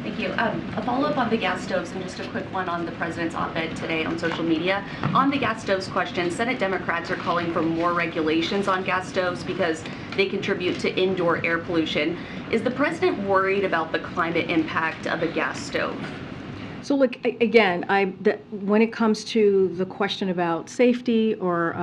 Thank you. A follow-up on the gas stoves, and just a quick one on the president's op-ed today on social media. On the gas stoves question, Senate Democrats are calling for more regulations on gas stoves because they contribute to indoor air pollution. Is the president worried about the climate impact of a gas stove? So look, again, when it comes to the question about safety or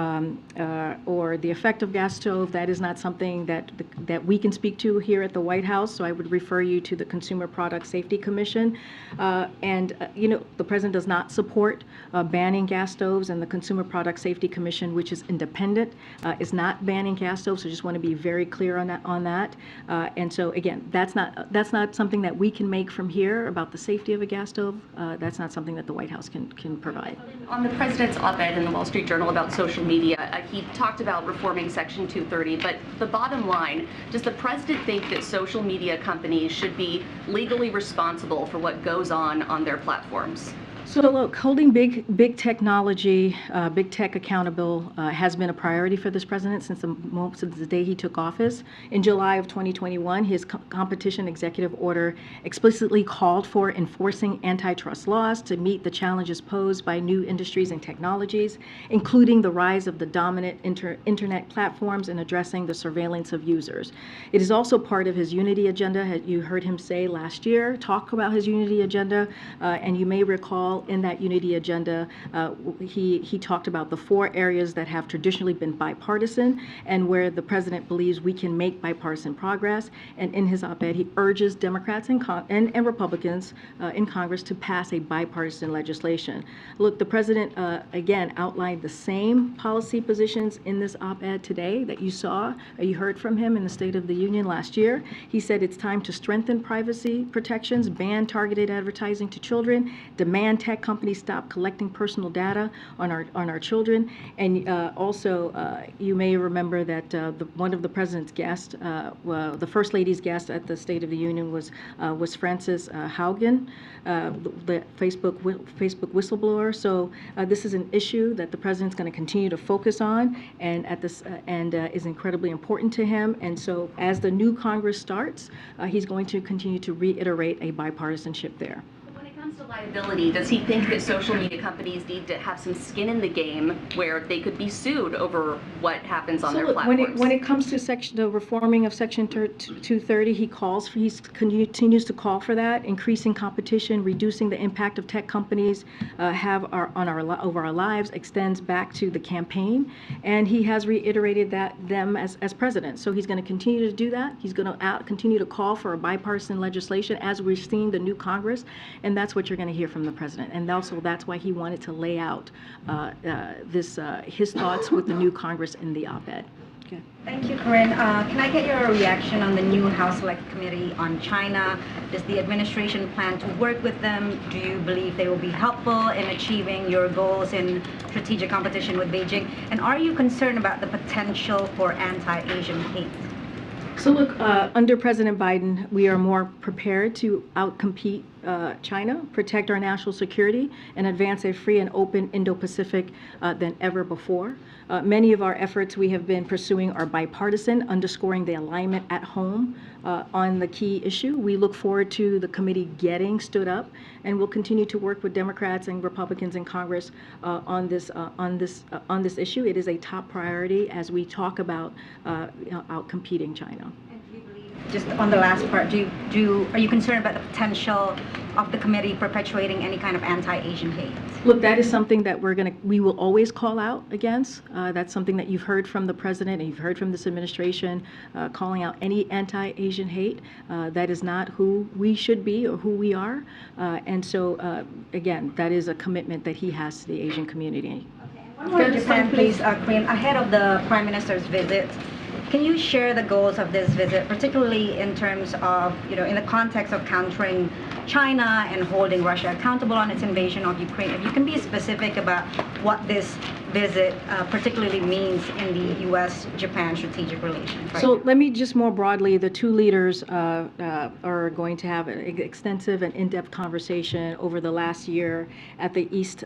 the effect of gas stove, that is not something that we can speak to here at the White House. So I would refer you to the Consumer Product Safety Commission. The president does not support banning gas stoves, and the Consumer Product Safety Commission, which is independent, is not banning gas stoves. So just want to be very clear on that. And so again, that's not something that we can make from here about the safety of a gas stove. That's not something that the White House can provide. On the president's op-ed in the Wall Street Journal about social media, he talked about reforming Section 230, but the bottom line, does the president think that social media companies should be legally responsible for what goes on their platforms? So look, holding big technology, big tech accountable has been a priority for this president since the day he took office. In July of 2021, his competition executive order explicitly called for enforcing antitrust laws to meet the challenges posed by new industries and technologies, including the rise of the dominant internet platforms and addressing the surveillance of users. It is also part of his unity agenda. You heard him say last year, talk about his unity agenda, and you may recall in that unity agenda, he talked about the 4 areas that have traditionally been bipartisan and where the president believes we can make bipartisan progress. And in his op-ed, he urges Democrats and Republicans in Congress to pass a bipartisan legislation. Look, the president, again, outlined the same policy positions in this op-ed today that you saw, you heard from him in the State of the Union last year. He said it's time to strengthen privacy protections, ban targeted advertising to children, demand tech companies stop collecting personal data on our children, and also you may remember that one of the president's guests, the First Lady's guest at the State of the Union was Frances Haugen, the Facebook whistleblower. So this is an issue that the president's going to continue to focus on, and is incredibly important to him. And so as the new Congress starts, he's going to continue to reiterate a bipartisanship there. When it comes to liability, does he think that social media companies need to have some skin in the game where they could be sued over what happens on their platforms? When it comes to the reforming of Section 230, he continues to call for that, increasing competition, reducing the impact of tech companies have over our lives, extends back to the campaign, and he has reiterated them as president. So he's going to continue to do that. He's going to continue to call for a bipartisan legislation as we're seeing the new Congress, and that's what you're going to hear from the president. And also that's why he wanted to lay out his thoughts with the new Congress in the op-ed. Okay. Thank you, Karine. Can I get your reaction on the new House Select Committee on China? Does the administration plan to work with them? Do you believe they will be helpful in achieving your goals in strategic competition with Beijing? And are you concerned about the potential for anti-Asian hate? So look, under President Biden, we are more prepared to outcompete China, protect our national security, and advance a free and open Indo-Pacific than ever before. Many of our efforts we have been pursuing are bipartisan, underscoring the alignment at home on the key issue. We look forward to the committee getting stood up, and we'll continue to work with Democrats and Republicans in Congress on this issue. It is a top priority as we talk about outcompeting China. Just on the last part, are you concerned about the potential of the committee perpetuating any kind of anti-Asian hate? Look, that is something that we will always call out against. That's something that you've heard from the president and you've heard from this administration, calling out any anti-Asian hate. That is not who we should be or who we are. And so, again, that is a commitment that he has to the Asian community. One more Japan, please, Karine. Ahead of the Prime Minister's visit, can you share the goals of this visit, particularly in terms of, in the context of countering China and holding Russia accountable on its invasion of Ukraine? If you can be specific about what this visit particularly means in the U.S. Japan strategic relations. Right? So let me just more broadly, the two leaders are going to have an extensive and in-depth conversation over the last year at the East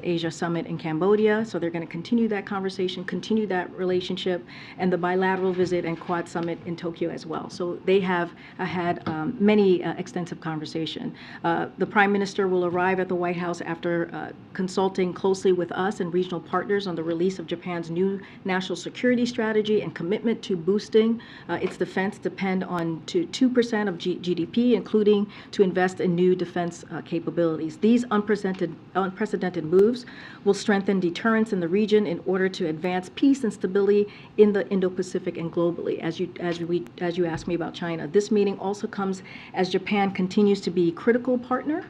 Asia Summit in Cambodia. So they're going to continue that conversation, continue that relationship relationship, and the bilateral visit and Quad Summit in Tokyo as well. So they have had many extensive conversation. The Prime Minister will arrive at the White House after consulting closely with us and regional partners on the release of Japan's new national security strategy and commitment to boosting its defense depend on to 2% of GDP, including to invest in new defense capabilities. These unprecedented moves will strengthen deterrence in the region in order to advance peace and stability in the Indo-Pacific and globally. As you asked me about China, this meeting also comes as Japan continues to be a critical partner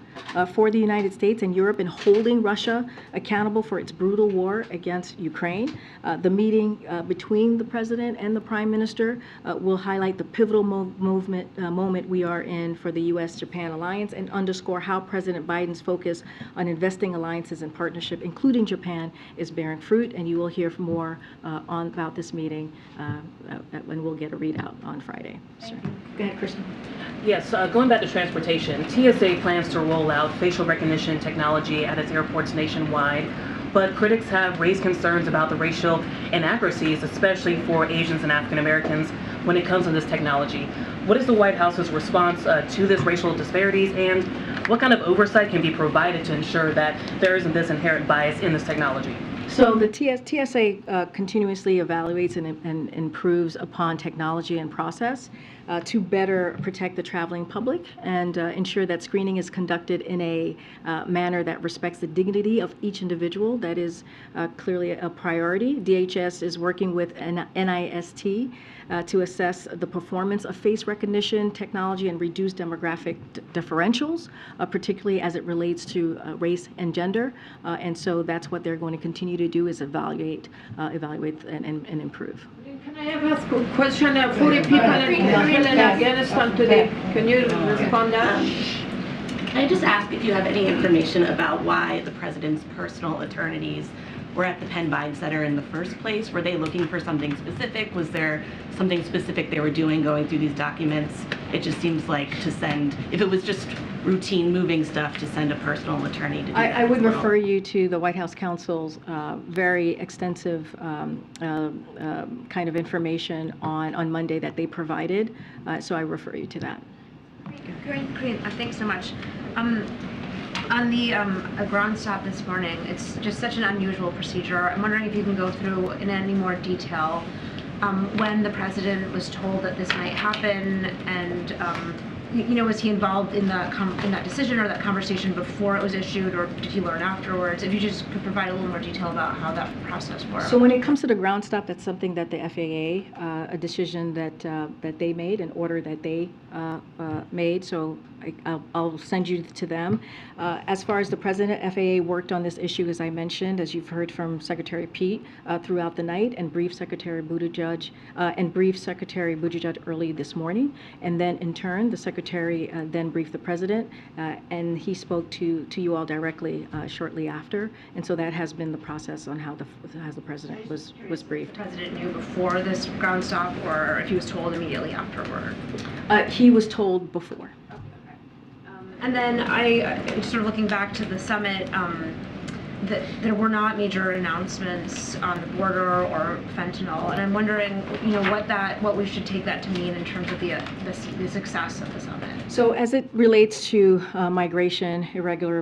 for the United States and Europe in holding Russia accountable for its brutal war against Ukraine. The meeting between the President and the Prime Minister will highlight the pivotal moment we are in for the U.S. Japan alliance and underscore how President Biden's focus on investing alliances and partnership, including Japan, is bearing fruit. And you will hear more about this meeting when we'll get a readout on Friday. Go ahead, Kristen. Yes, going back to transportation, TSA plans to roll out facial recognition technology at its airports nationwide, but critics have raised concerns about the racial inaccuracies, especially for Asians and African Americans, when it comes to this technology. What is the White House's response to this racial disparities, and what kind of oversight can be provided to ensure that there isn't this inherent bias in this technology? So the TSA continuously evaluates and improves upon technology and process to better protect the traveling public and ensure that screening is conducted in a manner that respects the dignity of each individual. That is clearly a priority. DHS is working with NIST to assess the performance of face recognition technology and reduce demographic differentials, particularly as it relates to race and gender. And so that's what they're going to continue to do, is evaluate and improve. Can I ask a question? 40 people in Afghanistan today. Can you respond that? Can I just ask if you have any information about why the president's personal attorneys were at the Penn Biden Center in the first place? Were they looking for something specific? Was there something specific they were doing going through these documents? It just seems like to send, if it was just routine moving stuff, to send a personal attorney to do that. I would refer you to the White House counsel's very extensive kind of information on Monday that they provided. So I refer you to that. Karine, thanks so much. On the ground stop this morning, it's just such an unusual procedure. I'm wondering if you can go through in any more detail when the president was told that this might happen, and was he involved in that decision or that conversation before it was issued, or did he learn afterwards? If you just could provide a little more detail about how that process worked. So when it comes to the ground stop, that's something that the FAA, a decision that they made, an order that they made. So I'll send you to them. As far as the president, FAA worked on this issue, as I mentioned, as you've heard from Secretary Pete throughout the night, and briefed Secretary Buttigieg early this morning. And then in turn, the Secretary then briefed the president, and he spoke to you all directly shortly after. And so that has been the process on how the president was briefed. The president knew before this ground stop, or if he was told immediately afterward? He was told before. And then sort of looking back to the summit, that there were not major announcements on the border or fentanyl, and I'm wondering, what we should take that to mean in terms of the success of the summit. So as it relates to migration, irregular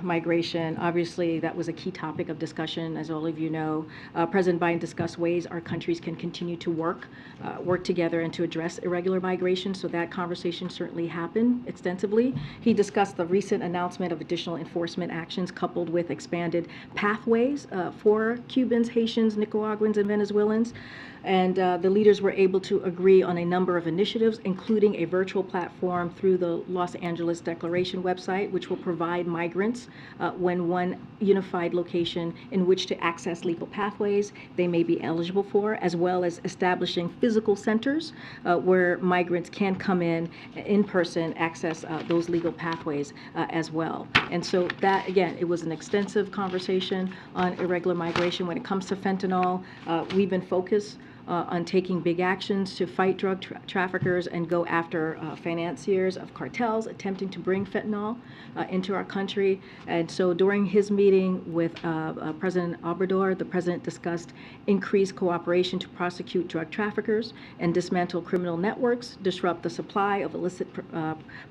migration, obviously that was a key topic of discussion, as all of you know. President Biden discussed ways our countries can continue to work together and to address irregular migration. So that conversation certainly happened extensively. He discussed the recent announcement of additional enforcement actions coupled with expanded pathways for Cubans, Haitians, Nicaraguans, and Venezuelans. And the leaders were able to agree on a number of initiatives, including a virtual platform through the Los Angeles Declaration website, which will provide migrants one unified location in which to access legal pathways they may be eligible for, as well as establishing physical centers where migrants can come in person, access those legal pathways as well. And so that, again, it was an extensive conversation on irregular migration. When it comes to fentanyl, we've been focused on taking big actions to fight drug traffickers and go after financiers of cartels attempting to bring fentanyl into our country. And so during his meeting with President Obrador, the president discussed increased cooperation to prosecute drug traffickers and dismantle criminal networks, disrupt the supply of illicit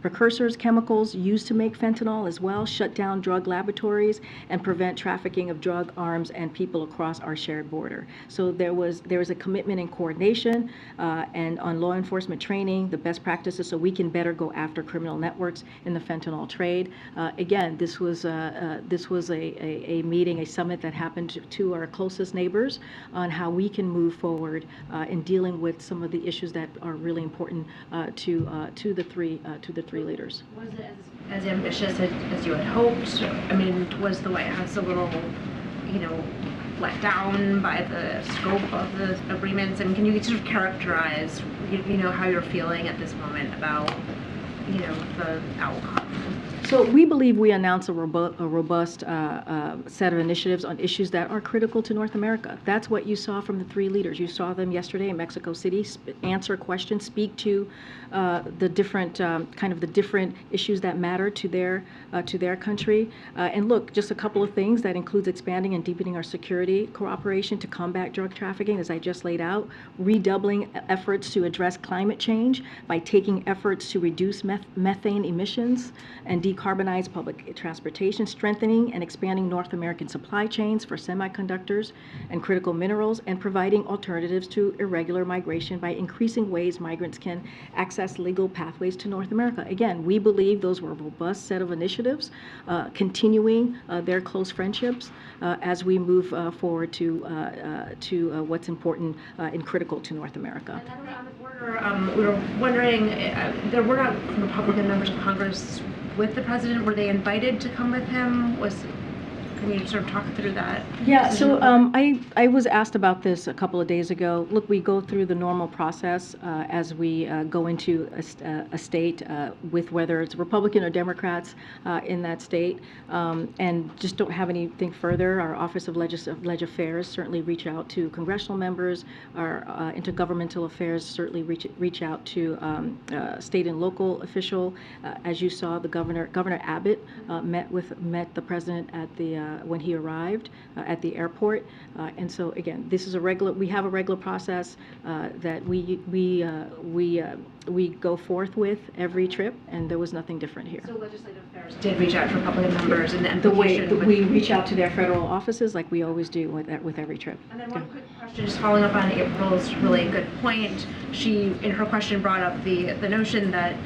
precursors, chemicals used to make fentanyl as well, shut down drug laboratories, and prevent trafficking of drug, arms, and people across our shared border. So there was a commitment and coordination and on law enforcement training, the best practices so we can better go after criminal networks in the fentanyl trade. Again, this was a meeting, a summit that happened to our closest neighbors on how we can move forward in dealing with some of the issues that are really important to the three leaders. Was it as ambitious as you had hoped? I mean, was the White House a little, let down by the scope of the agreements? And can you sort of characterize, how you're feeling at this moment about, the outcome? So we believe we announced a robust set of initiatives on issues that are critical to North America. That's what you saw from the three leaders. You saw them yesterday in Mexico City answer questions, speak to the different the different issues that matter to their country. And look, just a couple of things that includes expanding and deepening our security cooperation to combat drug trafficking, as I just laid out, redoubling efforts to address climate change by taking efforts to reduce methane emissions and decarbonize public transportation, strengthening and expanding North American supply chains for semiconductors and critical minerals, and providing alternatives to irregular migration by increasing ways migrants can access legal pathways to North America. Again, we believe those were a robust set of initiatives, continuing their close friendships as we move forward to what's important and critical to North America. And then on the border, we were wondering, there were not Republican members of Congress with the president. Were they invited to come with him? Can you sort of talk through that? Yeah, so I was asked about this a couple of days ago. Look, we go through the normal process as we go into a state with whether it's Republican or Democrats in that state, and just don't have anything further. Our Office of Legislative Affairs certainly reach out to congressional members. Our Intergovernmental Affairs certainly reach out to state and local official. As you saw, the Governor Abbott met the president at the when he arrived at the airport, and so again, this is we have a regular process that we go forth with every trip, and there was nothing different here. So Legislative Affairs did reach out to Republican members, and the way that we reach out to their federal offices, like we always do with every trip. And then one quick question, just following up on April's really good point. She, in her question, brought up the notion that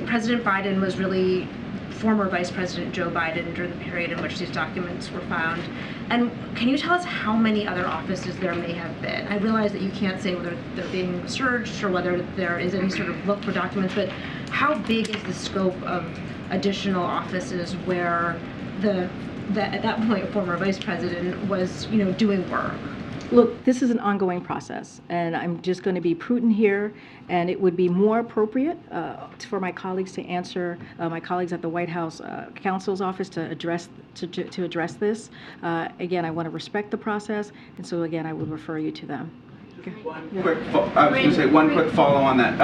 President Biden was really former Vice President Joe Biden during the period in which these documents were found. And can you tell us how many other offices there may have been? I realize that you can't say whether they're being searched or whether there is any sort of look for documents, but how big is the scope of additional offices where at that point former Vice President was doing work? Look, this is an ongoing process, and I'm just going to be prudent here, and it would be more appropriate for my colleagues to answer, my colleagues at the White House counsel's office to address this. Again, I want to respect the process, and so again, I would refer you to them. Okay. I was going to say one quick follow on that.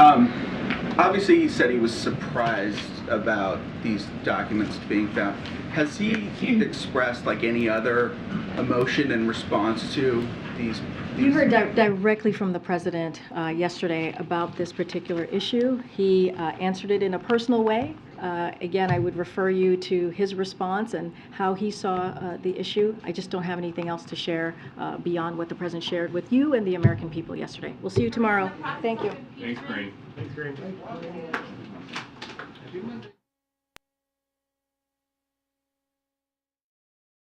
Obviously, he said he was surprised about these documents being found. Has he expressed like any other emotion in response to these? You heard directly from the president yesterday about this particular issue. He answered it in a personal way. Again, I would refer you to his response and how he saw the issue. I just don't have anything else to share beyond what the president shared with you and the American people yesterday. We'll see you tomorrow. Thank you. Thanks, Karine. Thanks, Karine.